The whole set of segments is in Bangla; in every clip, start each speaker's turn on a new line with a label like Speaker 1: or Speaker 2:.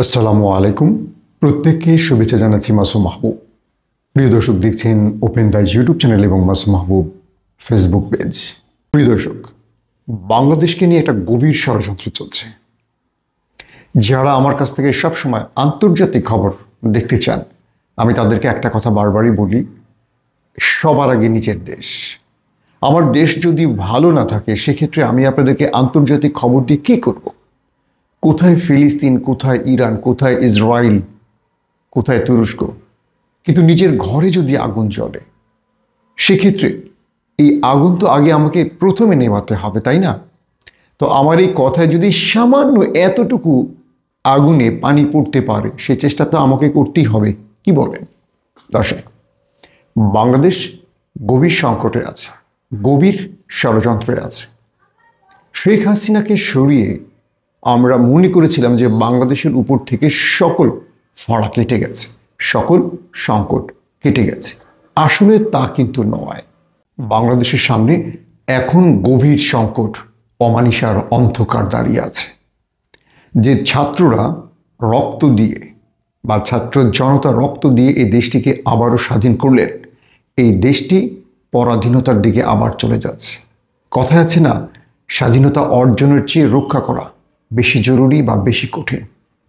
Speaker 1: আসসালামু আলাইকুম। প্রত্যেককে শুভেচ্ছা জানাচ্ছি মাসুম মাহবুব। প্রিয় দর্শক, দেখছেন ওপেন দাইজ ইউটিউব চ্যানেল এবং মাসুম মাহবুব ফেসবুক পেজ। প্রিয় দর্শক, বাংলাদেশকে নিয়ে একটা গভীর ষড়যন্ত্র চলছে। যারা আমার কাছ থেকে সবসময় আন্তর্জাতিক খবর দেখতে চান, আমি তাদেরকে একটা কথা বারবারই বলি, সবার আগে নিজের দেশ। আমার দেশ যদি ভালো না থাকে, সেক্ষেত্রে আমি আপনাদেরকে আন্তর্জাতিক খবর দিয়ে কী করব? কোথায় ফিলিস্তিন, কোথায় ইরান, কোথায় ইসরায়েল, কোথায় তুরস্ক? কিন্তু নিজের ঘরে যদি আগুন জ্বলে, সেক্ষেত্রে এই আগুন তো আগে আমাকে প্রথমে নেভাতে হবে, তাই না? তো আমার এই কথায় যদি সামান্য এতটুকু আগুনে পানি পড়তে পারে, সে চেষ্টা তো আমাকে করতেই হবে। কি বলেন দর্শক? বাংলাদেশ গভীর সংকটে আছে, গভীর ষড়যন্ত্রে আছে। শেখ হাসিনাকে সরিয়ে আমরা মনে করেছিলাম যে বাংলাদেশের উপর থেকে সকল ফাড়া কেটে গেছে, সকল সংকট কেটে গেছে। আসলে তা কিন্তু নয়। বাংলাদেশের সামনে এখন গভীর সংকট, অমানিসার অন্ধকার দাঁড়িয়ে আছে। যে ছাত্ররা রক্ত দিয়ে বা ছাত্র জনতা রক্ত দিয়ে এই দেশটিকে আবারও স্বাধীন করলেন, এই দেশটি পরাধীনতার দিকে আবার চলে যাচ্ছে। কথায় আছে না, স্বাধীনতা অর্জনের চেয়ে রক্ষা করা বেশি জরুরি বা বেশি কঠিন।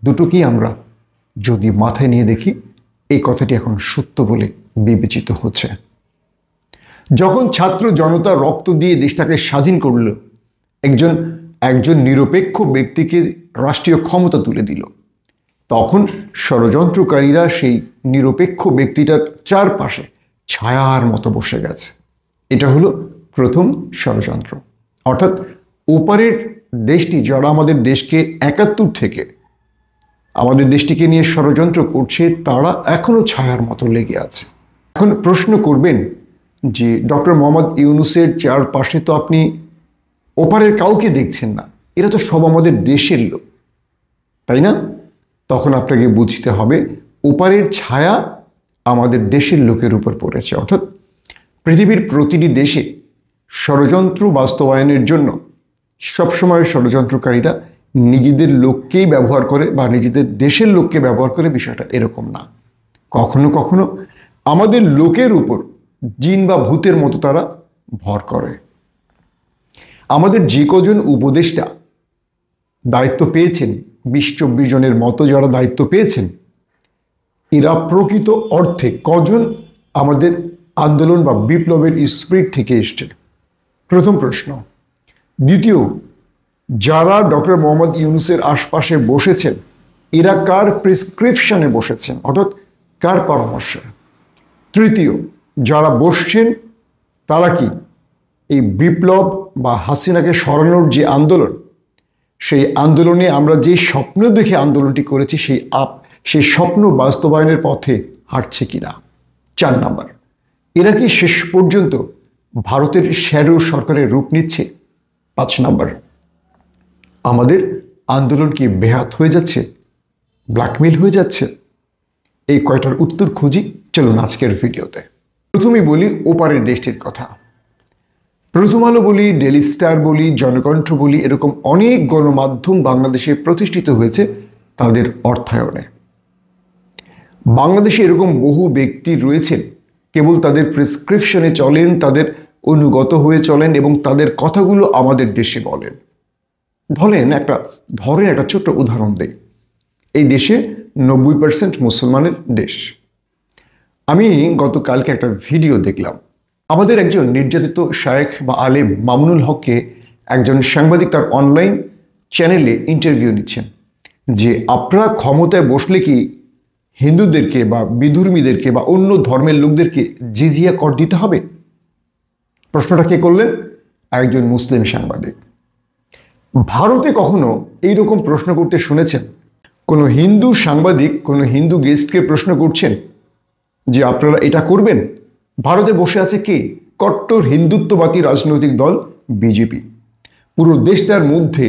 Speaker 1: দুটোকেই আমরা যদি মাথায় নিয়ে দেখি, এই কথাটি এখন সত্য বলে বিবেচিত হচ্ছে। যখন ছাত্র জনতা রক্ত দিয়ে দেশটাকে স্বাধীন করল, একজন নিরপেক্ষ ব্যক্তিকে রাষ্ট্রীয় ক্ষমতা তুলে দিল, তখন ষড়যন্ত্রকারীরা সেই নিরপেক্ষ ব্যক্তিটার চারপাশে ছায়ার মতো বসে গেছে। এটা হলো প্রথম ষড়যন্ত্র। অর্থাৎ ওপারের দেশটি, যারা আমাদের দেশকে ৭১ থেকে আমাদের দেশটিকে নিয়ে ষড়যন্ত্র করছে, তারা এখনো ছায়ার মতো লেগে আছে। এখন প্রশ্ন করবেন যে ডক্টর মোহাম্মদ ইউনূসের চারপাশে তো আপনি ওপারের কাউকে দেখছেন না, এরা তো সব আমাদের দেশের লোক, তাই না? তখন আপনাকে বুঝতে হবে ওপারের ছায়া আমাদের দেশের লোকের উপর পড়েছে। অর্থাৎ পৃথিবীর প্রতিটি দেশে ষড়যন্ত্র বাস্তবায়নের জন্য সবসময় ষড়যন্ত্রকারীরা নিজেদের লোককেই ব্যবহার করে বা নিজেদের দেশের লোককে ব্যবহার করে। বিষয়টা এরকম না। কখনো কখনো আমাদের লোকের উপর জিন বা ভূতের মতো তারা ভর করে। আমাদের যে কজন উপদেষ্টা দায়িত্ব পেয়েছেন, ২০-২৪ জনের মতো যারা দায়িত্ব পেয়েছেন, এরা প্রকৃত অর্থে কজন আমাদের আন্দোলন বা বিপ্লবের স্পিরিট থেকে এসছে? প্রথম প্রশ্ন। দ্বিতীয়, যারা ডক্টর মোহাম্মদ ইউনূসের আশপাশে বসেছেন, এরা কার প্রেসক্রিপশনে বসেছেন, অর্থাৎ কার পরামর্শে? তৃতীয়, যারা বসছেন তারা কি এই বিপ্লব বা হাসিনাকে সরানোর যে আন্দোলন, সেই আন্দোলনে আমরা যে স্বপ্ন দেখে আন্দোলনটি করেছি, সেই স্বপ্ন বাস্তবায়নের পথে হাঁটছে কিনা? ৪ নাম্বার, এরা কি শেষ পর্যন্ত ভারতের শ্যাডো সরকারের রূপ নিচ্ছে? ৫ নাম্বার, আমাদের আন্দোলন কি বেহাত হয়ে যাচ্ছে, ব্ল্যাকমেল হয়ে যাচ্ছে? এই কয়টার উত্তর খুঁজি, চলুন আজকের ভিডিওতে। প্রথমেই বলি ওপারের দেশটির কথা। প্রথম আলো বলি, ডেইলি স্টার বলি, জনকণ্ঠ বলি, এরকম অনেক গণমাধ্যম বাংলাদেশে প্রতিষ্ঠিত হয়েছে তাদের অর্থায়নে। বাংলাদেশে এরকম বহু ব্যক্তি রয়েছেন, কেবল তাদের প্রেসক্রিপশনে চলেন, তাদের অনুগত হয়ে চলেন এবং তাদের কথাগুলো আমাদের দেশে বলেন। ধরেন একটা ছোট্ট উদাহরণ দেই। এই দেশে ৯০% মুসলমানের দেশ। আমি গতকালকে একটা ভিডিও দেখলাম। আমাদের একজন নির্যাতিত শায়েখ বা আলেম মামুনুল হককে একজন সাংবাদিক তার অনলাইন চ্যানেলে ইন্টারভিউ নিচ্ছেন যে আপনারা ক্ষমতায় বসলে কি হিন্দুদেরকে বা বিধর্মীদেরকে বা অন্য ধর্মের লোকদেরকে জিজিয়া কর দিতে হবে? প্রশ্নটা কে করলেন? একজন মুসলিম সাংবাদিক। ভারতে কখনো এইরকম প্রশ্ন করতে শুনেছেন? কোনো হিন্দু সাংবাদিক কোনো হিন্দু গেস্টকে প্রশ্ন করছেন যে আপনারা এটা করবেন? ভারতে বসে আছে কে? কট্টর হিন্দুত্ববাদী রাজনৈতিক দল বিজেপি। পুরো দেশটার মধ্যে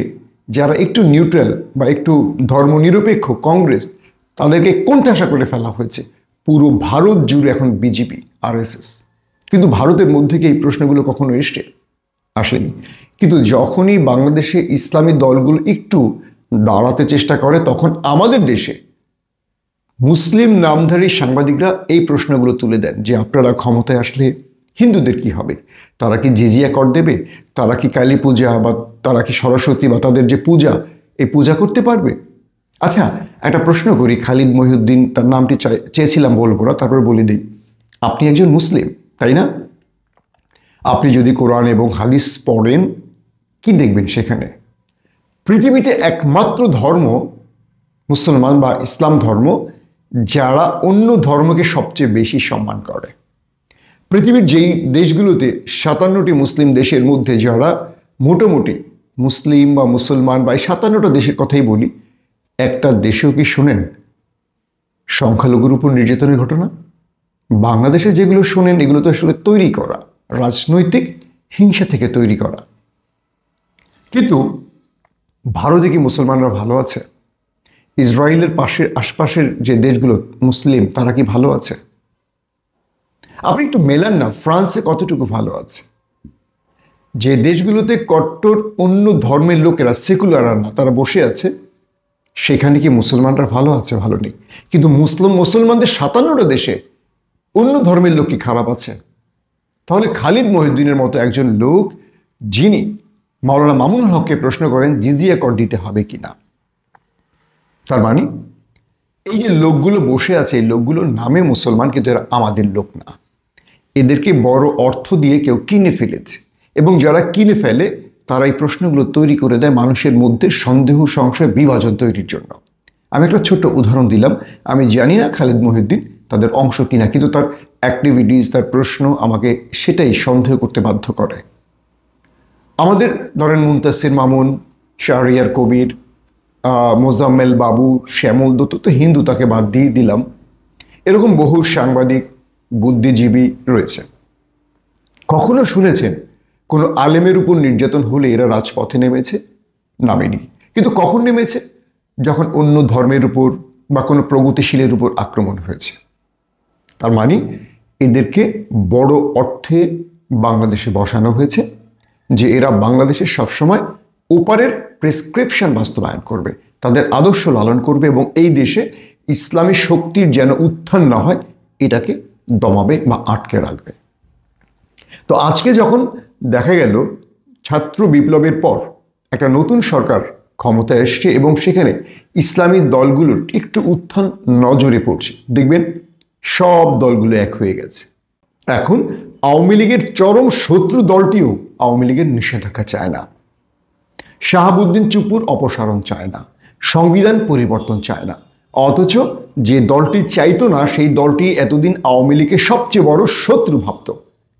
Speaker 1: যারা একটু নিউট্রাল বা একটু ধর্মনিরপেক্ষ কংগ্রেস, তাদেরকে কোণঠাসা করে ফেলা হয়েছে। পুরো ভারত জুড়ে এখন বিজেপি, আরএসএস। কিন্তু ভারতের মধ্যে কি এই প্রশ্নগুলো কখনো আসেনি? কিন্তু যখনই বাংলাদেশে ইসলামী দলগুলো একটু দাঁড়াতে চেষ্টা করে, তখন আমাদের দেশে মুসলিম নামধারী সাংবাদিকরা এই প্রশ্নগুলো তুলে দেন যে আপনারা ক্ষমতায় আসলে হিন্দুদের কি হবে, তারা কি জিজিয়া কর দেবে, তারা কি কালী পূজা বা তারা কি সরস্বতী বা তাদের যে পূজা এই পূজা করতে পারবে। আচ্ছা, একটা প্রশ্ন করি, খালিদ মহিউদ্দিন তার নামটি চেয়েছিলাম বলবো না, তারপর বলে দিই, আপনি একজন মুসলিম তাই না? আপনি যদি কোরআন এবং হাদিস পড়েন কি দেখবেন সেখানে পৃথিবীতে একমাত্র ধর্ম মুসলমান বা ইসলাম ধর্ম যারা অন্য ধর্মকে সবচেয়ে বেশি সম্মান করে। পৃথিবীর যেই দেশগুলোতে 57টি মুসলিম দেশের মধ্যে যারা মোটামুটি মুসলিম বা মুসলমান বা এই 57টা দেশের কথাই বলি, একটা দেশেও কি শোনেন সংখ্যালঘুর উপর নির্যাতনের ঘটনা? বাংলাদেশে যেগুলো শোনেন এগুলো তো আসলে তৈরি করা, রাজনৈতিক হিংসা থেকে তৈরি করা। কিন্তু ভারতে কি মুসলমানরা ভালো আছে? ইসরায়েলের আশপাশের যে দেশগুলো মুসলিম তারা কি ভালো আছে? আপনি একটু মেলান না, ফ্রান্সে কতটুকু ভালো আছে? যে দেশগুলোতে কট্টর অন্য ধর্মের লোকেরা, সেকুলাররা না, তারা বসে আছে, সেখানে কি মুসলমানরা ভালো আছে? ভালো নেই। কিন্তু মুসলমানদের 57টা দেশে অন্য ধর্মের লোক কি খারাপ আছে? তাহলে খালিদ মহিউদ্দিনের মতো একজন লোক যিনি মাওলানা মামুনুল হককে প্রশ্ন করেন জিজিয়া কর দিতে হবে কিনা, তার মানে এই যে লোকগুলো বসে আছে এই লোকগুলোর নামে মুসলমান, কিন্তু এরা আমাদের লোক না, এদেরকে বড় অর্থ দিয়ে কেউ কিনে ফেলেছে, এবং যারা কিনে ফেলে তারা এই প্রশ্নগুলো তৈরি করে দেয় মানুষের মধ্যে সন্দেহ, সংশয়, বিভাজন তৈরির জন্য। আমি একটা ছোট্ট উদাহরণ দিলাম, আমি জানি না খালিদ মহিউদ্দিন তাদের অংশ কিনা, কিন্তু তার অ্যাক্টিভিটিস, তার প্রশ্ন আমাকে সেটাই সন্দেহ করতে বাধ্য করে। আমাদের ধরেন মুনতাসির মামুন, শাহরিয়ার কবির, মোজাম্মেল বাবু, শ্যামল দত্ত তো হিন্দু, তাকে বাদ দিয়ে দিলাম, এরকম বহু সাংবাদিক, বুদ্ধিজীবী রয়েছে। কখনো শুনেছেন কোনো আলেমের উপর নির্যাতন হলে এরা রাজপথে নেমেছে? নামেনি। কিন্তু কখন নেমেছে? যখন অন্য ধর্মের উপর বা কোনো প্রগতিশীলের উপর আক্রমণ হয়েছে। তার মানে এদেরকে বড় অর্থে বাংলাদেশে বসানো হয়েছে যে এরা বাংলাদেশে সবসময় ওপারের প্রেসক্রিপশন বাস্তবায়ন করবে, তাদের আদর্শ লালন করবে, এবং এই দেশে ইসলামী শক্তির যেন উত্থান না হয় এটাকে দমাবে বা আটকে রাখবে। তো আজকে যখন দেখা গেল ছাত্র বিপ্লবের পর একটা নতুন সরকার ক্ষমতায় এসছে এবং সেখানে ইসলামী দলগুলোর একটু উত্থান নজরে পড়ছে, দেখবেন সব দলগুলো এক হয়ে গেছে। এখন আওয়ামী লীগের চরম শত্রু দলটিও আওয়ামী লীগের নিষেধাজ্ঞা চায় না, শাহাবুদ্দিন চুপুর অপসারণ চায় না, সংবিধান পরিবর্তন চায় না, অথচ যে দলটি চাইতো না সেই দলটি এতদিন আওয়ামী লীগের সবচেয়ে বড় শত্রু ভাবত,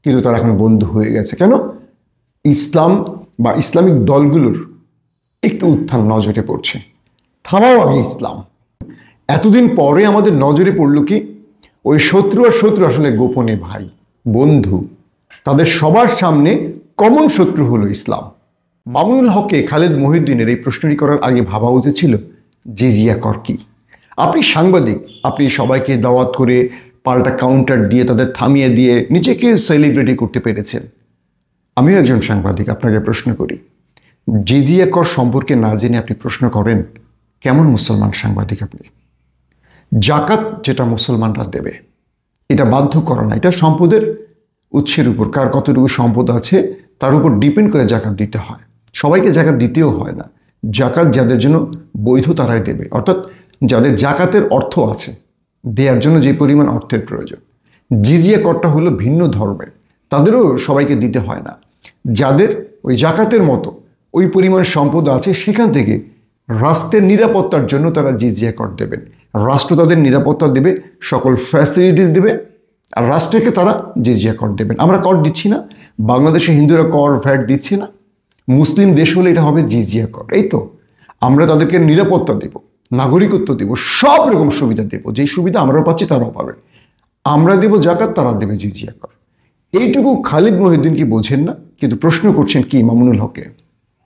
Speaker 1: কিন্তু তারা এখন বন্ধু হয়ে গেছে। কেন? ইসলাম বা ইসলামিক দলগুলোর একটু উত্থান নজরে পড়ছে। থামাও আগে ইসলাম। এতদিন পরে আমাদের নজরে পড়ল কি ওই শত্রু আর শত্রু আসলে গোপনে ভাই, বন্ধু, তাদের সবার সামনে কমন শত্রু হলো ইসলাম। মামুনুল হককে খালিদ মহিউদ্দিনের এই প্রশ্নটি করার আগে ভাবা উচিত ছিল জিজিয়া কর কি। আপনি সাংবাদিক, আপনি সবাইকে দাওয়াত করে পাল্টা কাউন্টার দিয়ে তাদের থামিয়ে দিয়ে নিজেকে সেলিব্রিটি করতে পেরেছেন। আমিও একজন সাংবাদিক, আপনাকে প্রশ্ন করি, জিজিয়া কর সম্পর্কে না জেনে আপনি প্রশ্ন করেন, কেমন মুসলমান সাংবাদিক আপনি? জাকাত যেটা মুসলমানরা দেবে এটা বাধ্য করা না, এটা সম্পদের উৎসের উপর, কার কতটুকু সম্পদ আছে তার উপর ডিপেন্ড করে জাকাত দিতে হয়। সবাইকে জাকাত দিতেও হয় না, জাকাত যাদের জন্য বৈধ তারাই দেবে, অর্থাৎ যাদের জাকাতের অর্থ আছে, দেওয়ার জন্য যে পরিমাণ অর্থের প্রয়োজন। জিজিয়া করটা হলো ভিন্ন ধর্মের, তাদেরও সবাইকে দিতে হয় না। যাদের ওই জাকাতের মতো ওই পরিমাণ সম্পদ আছে সেখান থেকে রাষ্ট্রের নিরাপত্তার জন্য তারা জিজিয়া কর দেবেন, রাষ্ট্র তাদের নিরাপত্তা দেবে, সকল ফ্যাসিলিটিস দেবে, আর রাষ্ট্রকে তারা জিজিয়া কর দেবেন। আমরা কর দিচ্ছি না, বাংলাদেশে হিন্দুরা কর ভ্যাট দিচ্ছে না, মুসলিম দেশ হলে এটা হবে জিজিয়া কর। এই তো আমরা তাদেরকে নিরাপত্তা দেব, নাগরিকত্ব দেব, সব রকম সুবিধা দেব, যেই সুবিধা আমরাও পাচ্ছি তারাও পাবে। আমরা দেব জাকাত, তারা দেবে জিজিয়া কর। এইটুকু খালিদ মহিউদ্দিন কি বোঝেন না? কিন্তু প্রশ্ন করছেন কি মামুনুল হককে।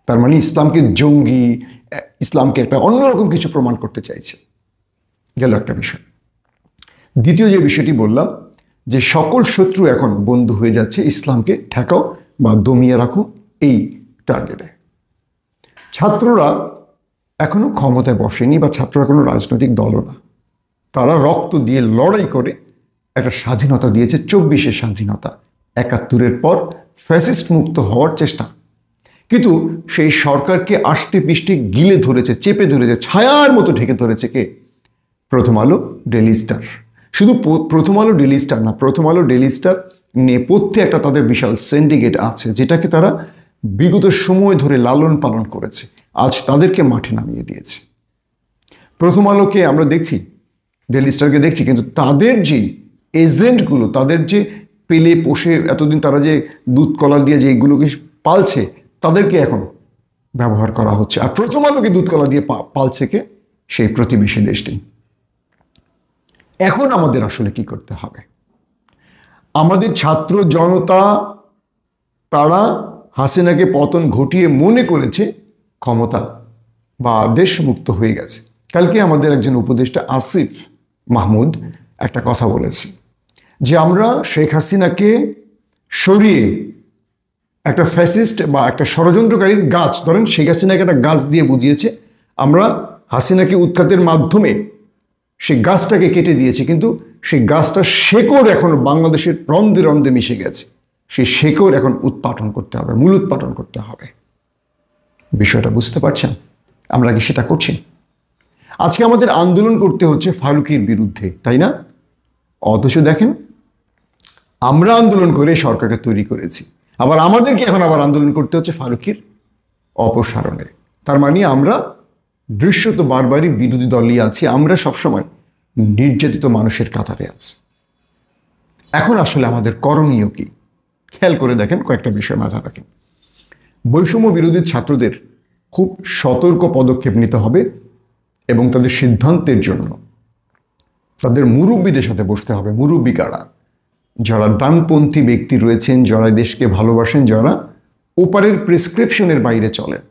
Speaker 1: তার মানে ইসলামকে জঙ্গি, ইসলামকে একটা অন্যরকম কিছু প্রমাণ করতে চাইছে। গেল একটা বিষয়। দ্বিতীয় যে বিষয়টি বললাম যে সকল শত্রু এখন বন্ধু হয়ে যাচ্ছে, ইসলামকে ঠেকাও বা দমিয়ে রাখো এই টার্গেটে। ছাত্ররা এখনো ক্ষমতায় বসেনি বা ছাত্ররা কোনো রাজনৈতিক দলও না। তারা রক্ত দিয়ে লড়াই করে একটা স্বাধীনতা দিয়েছে, 24-এর স্বাধীনতা, 71-এর পর ফ্যাসিস্ট মুক্ত হওয়ার চেষ্টা। কিন্তু সেই সরকারকে আষ্টে পৃষ্ঠে গিলে ধরেছে, চেপে ধরেছে, ছায়ার মতো ঢেকে ধরেছে কে? প্রথম আলো, ডেইলি স্টার। শুধু প্রথম আলো, ডেইলি স্টার না, প্রথম আলো, ডেইলি স্টার নেপথ্যে একটা তাদের বিশাল সিন্ডিকেট আছে, যেটাকে তারা বিগত সময় ধরে লালন পালন করেছে। আজ তাদেরকে মাঠে নামিয়ে দিয়েছে। প্রথম আলোকে আমরা দেখছি, ডেইলি স্টারকে দেখছি, কিন্তু তাদের যে এজেন্টগুলো, তাদের যে পেলে পোষে এতদিন তারা যে দুধ কলা দিয়ে যে এইগুলোকে পালছে, তাদেরকে এখন ব্যবহার করা হচ্ছে। আর প্রথম আলোকে দুধ কলা দিয়ে পালছে কে? সেই প্রতিবেশী দেশটি। এখন আমাদের আসলে কি করতে হবে? আমাদের ছাত্র জনতা তারা হাসিনাকে পতন ঘটিয়ে মনে করেছে ক্ষমতা বা দেশ মুক্ত হয়ে গেছে। কালকে আমাদের একজন উপদেষ্টা আসিফ মাহমুদ একটা কথা বলেছে যে আমরা শেখ হাসিনাকে সরিয়ে একটা ফ্যাসিস্ট বা একটা ষড়যন্ত্রকারীর গাছ, ধরেন শেখ হাসিনাকে একটা গাছ দিয়ে বুঝিয়েছে, আমরা হাসিনাকে উৎখাতের মাধ্যমে সেই গাছটাকে কেটে দিয়েছি, কিন্তু সেই গাছটার শেকড় এখন বাংলাদেশের রন্ধে রন্ধে মিশে গেছে। সেই শেকড় এখন উৎপাটন করতে হবে, মূল উৎপাটন করতে হবে। বিষয়টা বুঝতে পারছেন? আমরা কি সেটা করছি? আজকে আমাদের আন্দোলন করতে হচ্ছে ফারুকীর বিরুদ্ধে, তাই না? অথচ দেখেন, আমরা আন্দোলন করে সরকারকে তৈরি করেছি, আবার আমাদেরকে এখন আবার আন্দোলন করতে হচ্ছে ফারুকীর অপসারণে। তার মানে আমরা দৃশ্যত বারবারই বিরোধী দলই আছি, আমরা সবসময় নির্যাতিত মানুষের কাতারে আছি। এখন আসলে আমাদের করণীয় কি? খেয়াল করে দেখেন, কয়েকটা বিষয় মাথায় রাখেন। বৈষম্য বিরোধী ছাত্রদের খুব সতর্ক পদক্ষেপ নিতে হবে এবং তাদের সিদ্ধান্তের জন্য তাদের মুরব্বীদের সাথে বসতে হবে। মুরব্বী কারা? যারা ডানপন্থী ব্যক্তি রয়েছেন, যারা দেশকে ভালোবাসেন, যারা ওপারের প্রেসক্রিপশনের বাইরে চলেন।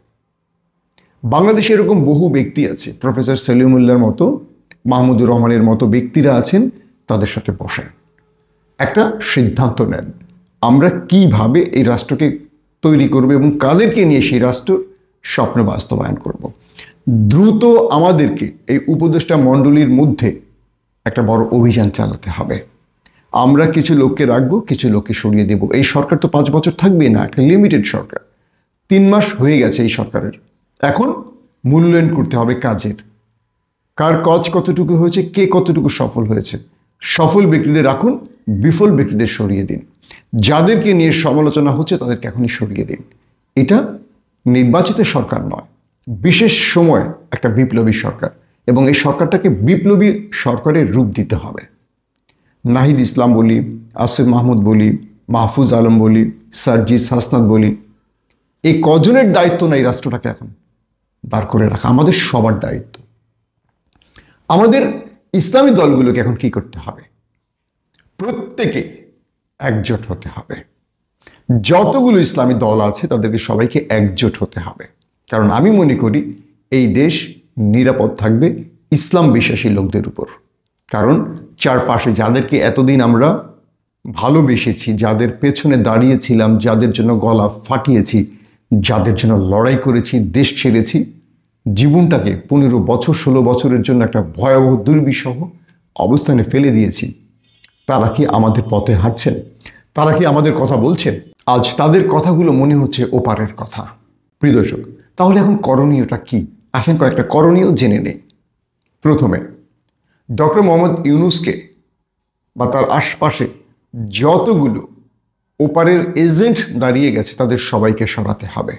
Speaker 1: বাংলাদেশে এরকম বহু ব্যক্তি আছে, প্রফেসর সলিমুল্লাহর মতো, মাহমুদুর রহমানের মতো ব্যক্তিরা আছেন। তাদের সাথে বসেন, একটা সিদ্ধান্ত নেন, আমরা কিভাবে এই রাষ্ট্রকে তৈরি করব এবং কাদেরকে নিয়ে সেই রাষ্ট্র স্বপ্ন বাস্তবায়ন করব। দ্রুত আমাদেরকে এই উপদেষ্টা মণ্ডলীর মধ্যে একটা বড় অভিযান চালাতে হবে। আমরা কিছু লোককে রাখবো, কিছু লোককে সরিয়ে দেব। এই সরকার তো 5 বছর থাকবে না, একটা লিমিটেড সরকার। 3 মাস হয়ে গেছে এই সরকারের। এখন মূল্যায়ন করতে হবে কাজের, কার কাজ কতটুকু হয়েছে, কে কতটুকু সফল হয়েছে। সফল ব্যক্তিদের রাখুন, বিফল ব্যক্তিদের সরিয়ে দিন। যাদেরকে নিয়ে সমালোচনা হচ্ছে তাদেরকে এখনই সরিয়ে দিন। এটা নির্বাচিত সরকার নয়, বিশেষ সময় একটা বিপ্লবী সরকার, এবং এই সরকারটাকে বিপ্লবী সরকারের রূপ দিতে হবে। নাহিদ ইসলাম বলি, আসিফ মাহমুদ বলি, মাহফুজ আলম বলি, সার্জিস হাসনাত বলি, এই কজনের দায়িত্ব না এই রাষ্ট্রটাকে এখন দাঁড় করে রাখা? আমাদের সবার দায়িত্ব। আমাদের ইসলামী দলগুলোকে এখন কি করতে হবে? প্রত্যেকে একজোট হতে হবে। যতগুলো ইসলামী দল আছে তাদেরকে সবাইকে একজোট হতে হবে। কারণ আমি মনে করি এই দেশ নিরাপদ থাকবে ইসলাম বিশ্বাসী লোকদের উপর। কারণ চারপাশে যাদেরকে এতদিন আমরা ভালোবেসেছি, যাদের পেছনে দাঁড়িয়েছিলাম, যাদের জন্য গলা ফাটিয়েছি, যাদের জন্য লড়াই করেছি, দেশ ছেড়েছি, জীবনটাকে 15 বছর 16 বছরের জন্য একটা ভয়াবহ দুর্বিষহ অবস্থানে ফেলে দিয়েছি, তারা কি আমাদের পথে হাঁটছেন? তারা কি আমাদের কথা বলছেন? আজ তাদের কথাগুলো মনে হচ্ছে ওপারের কথা। প্রিয় দর্শক, তাহলে এখন করণীয়টা কি? আসেন কয়েকটা করণীয় জেনে নেই। প্রথমে, ডক্টর মোহাম্মদ ইউনূসকে বা তার আশপাশে যতগুলো ওপারের এজেন্ট দাঁড়িয়ে গেছে তাদের সবাইকে সরাতে হবে।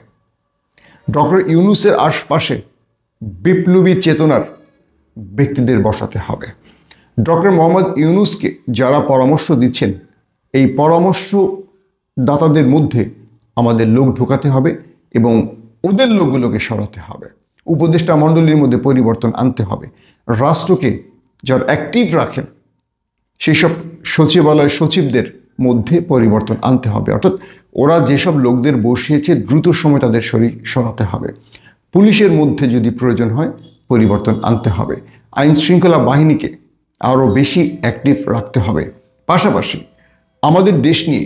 Speaker 1: ডক্টর ইউনূসের আশপাশে বিপ্লবী চেতনার ব্যক্তিদের বসাতে হবে। ডক্টর মোহাম্মদ ইউনূসকে যারা পরামর্শ দিচ্ছেন, এই পরামর্শদাতাদের মধ্যে আমাদের লোক ঢোকাতে হবে এবং ওদের লোকগুলোকে সরাতে হবে। উপদেষ্টা মণ্ডলীর মধ্যে পরিবর্তন আনতে হবে। রাষ্ট্রকে যারা অ্যাক্টিভ রাখেন সেই সব সচিবালয় সচিবদের মধ্যে পরিবর্তন আনতে হবে। অর্থাৎ ওরা যেসব লোকদের বসিয়েছে দ্রুত সময় তাদের সরাতে হবে। পুলিশের মধ্যে যদি প্রয়োজন হয় পরিবর্তন আনতে হবে। আইন শৃঙ্খলা বাহিনীকে আরও বেশি অ্যাক্টিভ রাখতে হবে। পাশাপাশি আমাদের দেশ নিয়ে,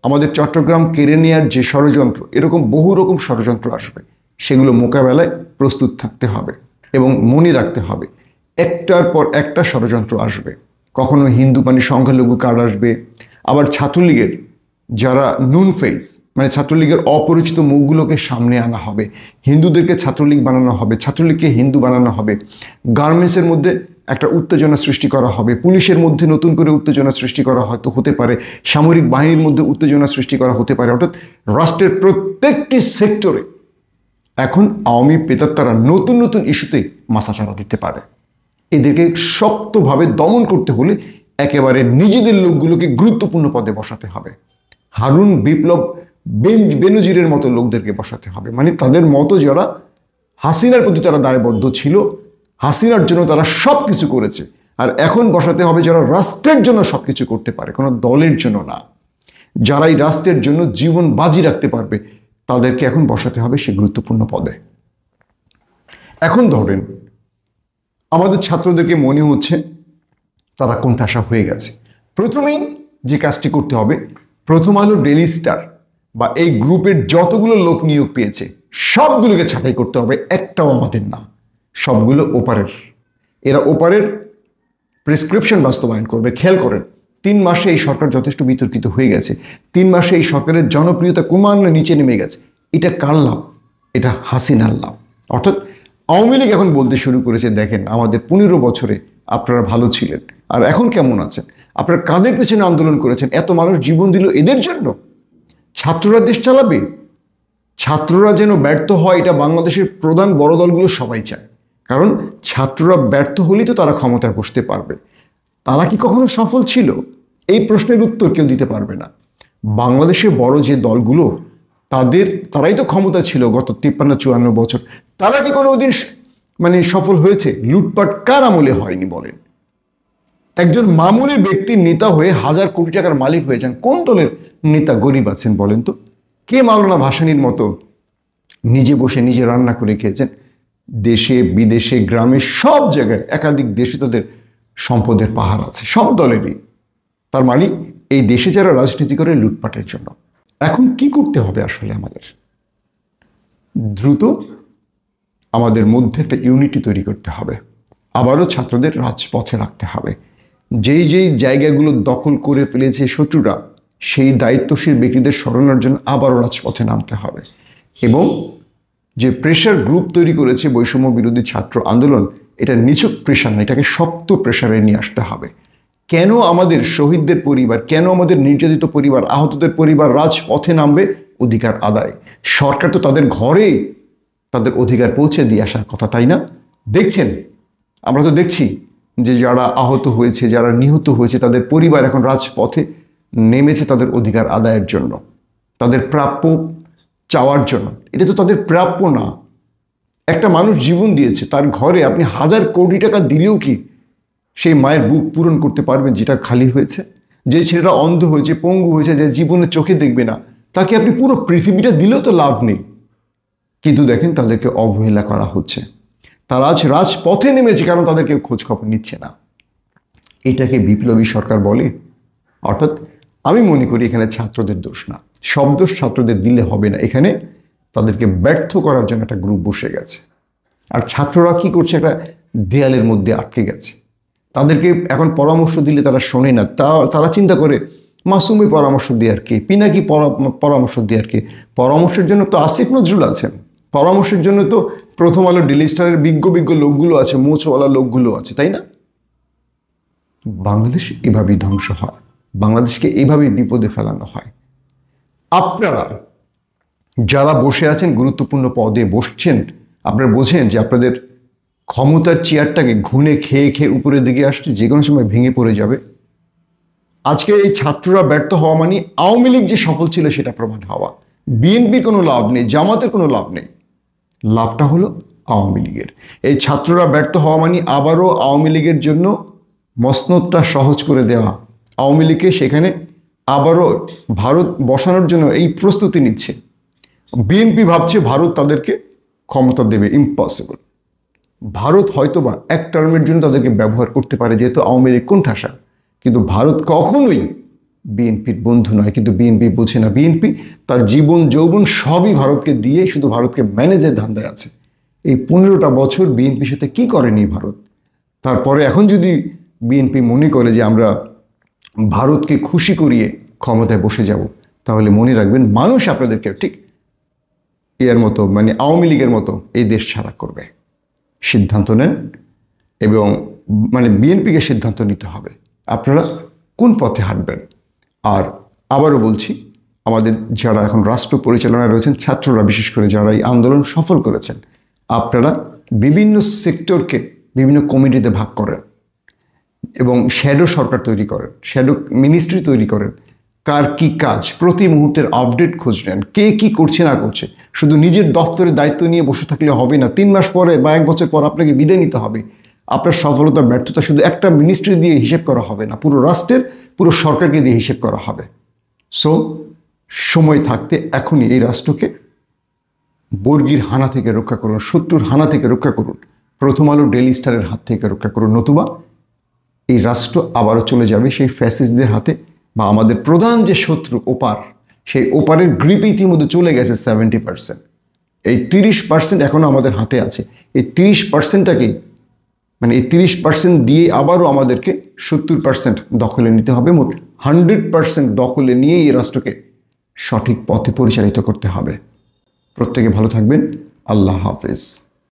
Speaker 1: আমাদের চট্টগ্রাম কেড়ে নেওয়ার যে ষড়যন্ত্র, এরকম বহু রকম ষড়যন্ত্র আসবে, সেগুলো মোকাবেলায় প্রস্তুত থাকতে হবে। এবং মনে রাখতে হবে একটার পর একটা ষড়যন্ত্র আসবে। কখনো হিন্দু মানে সংখ্যালঘু কার্ড আসবে, আবার ছাত্রলীগের যারা নুন ফেস মানে ছাত্রলীগের অপরিচিত মুখগুলোকে সামনে আনা হবে, হিন্দুদেরকে ছাত্রলীগ বানানো হবে, ছাত্রলীগকে হিন্দু বানানো হবে, গার্মেন্টসের মধ্যে একটা উত্তেজনা সৃষ্টি করা হবে, পুলিশের মধ্যে নতুন করে উত্তেজনা সৃষ্টি করা হয়তো হতে পারে, সামরিক বাহিনীর মধ্যে উত্তেজনা সৃষ্টি করা হতে পারে। অর্থাৎ রাষ্ট্রের প্রত্যেকটি সেক্টরে এখন আওয়ামী প্রেতাত্মারা নতুন নতুন ইস্যুতে মাথাচাড়া দিতে পারে। এদেরকে শক্তভাবে দমন করতে হলে একেবারে নিজেদের লোকগুলোকে গুরুত্বপূর্ণ পদে বসাতে হবে। হারুন বিপ্লব বেনজিরের মতো লোকদেরকে বসাতে হবে, মানে তাদের মতো যারা হাসিনার প্রতি তারা দায়বদ্ধ ছিল, হাসিনার জন্য তারা সব কিছু করেছে, আর এখন বসাতে হবে যারা রাষ্ট্রের জন্য সব কিছু করতে পারে, কোনো দলের জন্য না। যারা এই রাষ্ট্রের জন্য জীবন বাজি রাখতে পারবে তাদেরকে এখন বসাতে হবে সে গুরুত্বপূর্ণ পদে। এখন ধরেন আমাদের ছাত্রদেরকে মনে হচ্ছে তারা কোণঠাসা হয়ে গেছে। প্রথমেই যে কাজটি করতে হবে, প্রথম আলো, ডেইলি স্টার বা এই গ্রুপের যতগুলো লোক নিয়োগ পেয়েছে সবগুলোকে ছাঁটাই করতে হবে, একটাও আমাদের না, সবগুলো ওপারের। এরা ওপারের প্রেসক্রিপশন বাস্তবায়ন করবে। খেয়াল করেন 3 মাসে এই সরকার যথেষ্ট বিতর্কিত হয়ে গেছে, 3 মাসে এই সরকারের জনপ্রিয়তা ক্রমান্বয়ে নিচে নেমে গেছে। এটা কার লাভ? এটা হাসিনার লাভ। অর্থাৎ আওয়ামী লীগ এখন বলতে শুরু করেছে, দেখেন আমাদের 15 বছরে আপনারা ভালো ছিলেন, আর এখন কেমন আছেন? আপনারা কাদের পেছনে আন্দোলন করেছেন? এত মানুষ জীবন দিল এদের জন্য? ছাত্ররা দেশ চালাবে? ছাত্ররা যেন ব্যর্থ হয় এটা বাংলাদেশের প্রধান বড় দলগুলো সবাই চায়, কারণ ছাত্ররা ব্যর্থ হলেই তো তারা ক্ষমতায় বসতে পারবে। তারা কি কখনো সফল ছিল? এই প্রশ্নের উত্তর কেউ দিতে পারবে না। বাংলাদেশে বড় যে দলগুলো তারাই তো ক্ষমতা ছিল গত 53-54 বছর, তারা কি কোনো দিন মানে সফল হয়েছে? লুটপাট কার আমলে হয়নি বলেন? একজন মামুলি ব্যক্তি নেতা হয়ে 1000 কোটি টাকার মালিক হয়ে যান, কোন দলের নেতা গরিব আছেন বলেন তো? কে মাওলানা ভাসানীর মতো নিজে বসে নিজে রান্না করে খেয়েছেন? দেশে বিদেশে গ্রামে সব জায়গায় একাধিক দেশে তাদের সম্পদের পাহাড় আছে, সব দলেরই। তার মানে এই দেশে যারা রাজনীতি করে লুটপাটের জন্য। এখন কি করতে হবে আসলে? আমাদের দ্রুত আমাদের মধ্যে একটা ইউনিটি তৈরি করতে হবে, আবারও ছাত্রদের রাজপথে রাখতে হবে। যেই জায়গাগুলো দখল করে ফেলেছে শত্রুরা, সেই দায়িত্বশীল ব্যক্তিদের সরানোর জন্য আবারও রাজপথে নামতে হবে। এবং যে প্রেশার গ্রুপ তৈরি করেছে বৈষম্য বিরোধী ছাত্র আন্দোলন, এটা নিছক প্রেশার না, এটাকে শক্ত প্রেশারে নিয়ে আসতে হবে। কেন আমাদের শহীদদের পরিবার, কেন আমাদের নির্যাতিত পরিবার, আহতদের পরিবার রাজপথে নামবে? অধিকার আদায়। সরকার তো তাদের ঘরে তাদের অধিকার পৌঁছে দিয়ে আসার কথা, তাই না? দেখছেন, আমরা তো দেখছি যে যারা আহত হয়েছে, যারা নিহত হয়েছে, তাদের পরিবার এখন রাজপথে নেমেছে তাদের অধিকার আদায়ের জন্য, তাদের প্রাপ্য চাওয়ার জন্য। এটা তো তাদের প্রাপ্য না। একটা মানুষ জীবন দিয়েছে, তার ঘরে আপনি 1000 কোটি টাকা দিলেও কি সেই মায়ের বুক পূরণ করতে পারবেন যেটা খালি হয়েছে? যে ছেলেটা অন্ধ হয়েছে, পঙ্গু হয়েছে, যে জীবনে চোখে দেখবে না, তাকে আপনি পুরো পৃথিবীটা দিলেও তো লাভ নেই। কিন্তু দেখেন তাদেরকে অবহেলা করা হচ্ছে। তারা আজ রাজপথে নেমেছে কারণ তাদের কেউ খোঁজ খবর নিচ্ছে না। এটাকে বিপ্লবী সরকার বলে? অর্থাৎ আমি মনে করি এখানে ছাত্রদের দোষ না, সব দোষ ছাত্রদের দিলে হবে না। এখানে তাদেরকে ব্যর্থ করার জন্য একটা গ্রুপ বসে গেছে, আর ছাত্ররা কি করছে? একটা দেয়ালের মধ্যে আটকে গেছে। তাদেরকে এখন পরামর্শ দিলে তারা শোনে না। তারা চিন্তা করে মাসুমে পরামর্শ দেওয়ার কে, পিনাকি পরামর্শ দেওয়ার কে? পরামর্শের জন্য তো আসিফ নজরুল আছেন, পরামর্শের জন্য তো প্রথম আলো, ডেইলি স্টারের বিজ্ঞ লোকগুলো আছে, মোচওয়ালা লোকগুলো আছে, তাই না? বাংলাদেশ এভাবেই ধ্বংস হয়, বাংলাদেশকে এভাবেই বিপদে ফেলানো হয়। আপনারা যারা বসে আছেন, গুরুত্বপূর্ণ পদে বসছেন, আপনারা বোঝেন যে আপনাদের ক্ষমতার চেয়ারটাকে ঘুনে খেয়ে উপরের দিকে আসছে, যে কোনো সময় ভেঙে পড়ে যাবে। আজকে এই ছাত্ররা ব্যর্থ হওয়া মানে আওয়ামী লীগ যে সফল ছিল সেটা প্রমাণ হওয়া। বিএনপির কোনো লাভ নেই, জামাতের কোনো লাভ নেই, লাভটা হলো আওয়ামী লীগের। এই ছাত্ররা ব্যর্থ হওয়া মানে আবারও আওয়ামী লীগের জন্য মসনদটা সহজ করে দেওয়া। আওয়ামী লীগকে সেখানে আবারও ভারত বসানোর জন্য এই প্রস্তুতি নিচ্ছে। বিএনপি ভাবছে ভারত তাদেরকে ক্ষমতা দেবে, ইম্পসিবল। ভারত হয়তোবা এক টার্মের জন্য তাদেরকে ব্যবহার করতে পারে, যেহেতু আওয়ামী লীগ কোণঠাসা, কিন্তু ভারত কখনোই বিএনপির বন্ধু নয়। কিন্তু বিএনপি বোঝে না, বিএনপি তার জীবন যৌবন সবই ভারতকে দিয়ে শুধু ভারতকে ম্যানেজের ধান্দায় আছে। এই 15টা বছর বিএনপির সাথে কি করেনি ভারত? তারপরে এখন যদি বিএনপি মনে করে যে আমরা ভারতকে খুশি করিয়ে ক্ষমতায় বসে যাব, তাহলে মনে রাখবেন মানুষ আপনাদেরকে ঠিক এর মতো মানে আওয়ামী লীগের মতো এই দেশ ছাড়া করবে। সিদ্ধান্ত নেন এবং মানে বিএনপিকে সিদ্ধান্ত নিতে হবে আপনারা কোন পথে হাঁটবেন। আর আবারও বলছি, আমাদের যারা এখন রাষ্ট্র পরিচালনায় রয়েছেন, ছাত্ররা বিশেষ করে যারা এই আন্দোলন সফল করেছেন, আপনারা বিভিন্ন সেক্টরকে বিভিন্ন কমিটিতে ভাগ করেন এবং শ্যাডো সরকার তৈরি করেন, শ্যাডো মিনিস্ট্রি তৈরি করেন। কার কি কাজ প্রতি মুহূর্তের আপডেট খোঁজ নেন, কে কি করছে না করছে। শুধু নিজের দপ্তরের দায়িত্ব নিয়ে বসে থাকলে হবে না। 3 মাস পরে বা 1 বছর পর আপনাকে বিদায় নিতে হবে। আপনার সফলতা ব্যর্থতা শুধু একটা মিনিস্ট্রি দিয়ে হিসেব করা হবে না, পুরো রাষ্ট্রের পুরো সরকারকে দিয়ে হিসেব করা হবে। সো সময় থাকতে এখনই এই রাষ্ট্রকে বর্গীর হানা থেকে রক্ষা করুন, শত্রুর হানা থেকে রক্ষা করুন, প্রথম আলো ডেইলি স্টারের হাত থেকে রক্ষা করুন। নতুবা এই রাষ্ট্র আবারও চলে যাবে সেই ফ্যাসিস্টদের হাতে, বা আমাদের প্রধান যে শত্রু ওপার, সেই ওপারের গ্রিপে ইতিমধ্যে চলে গেছে 70%। এই 30% এখনও আমাদের হাতে আছে। এই 30%টাকেই মানে এই 30% দিয়ে আবারও আমাদেরকে 70% দখলে নিতে হবে। মোট 100% দখলে নিয়ে এই রাষ্ট্রকে সঠিক পথে পরিচালিত করতে হবে। প্রত্যেকে ভালো থাকবেন। আল্লাহ হাফেজ।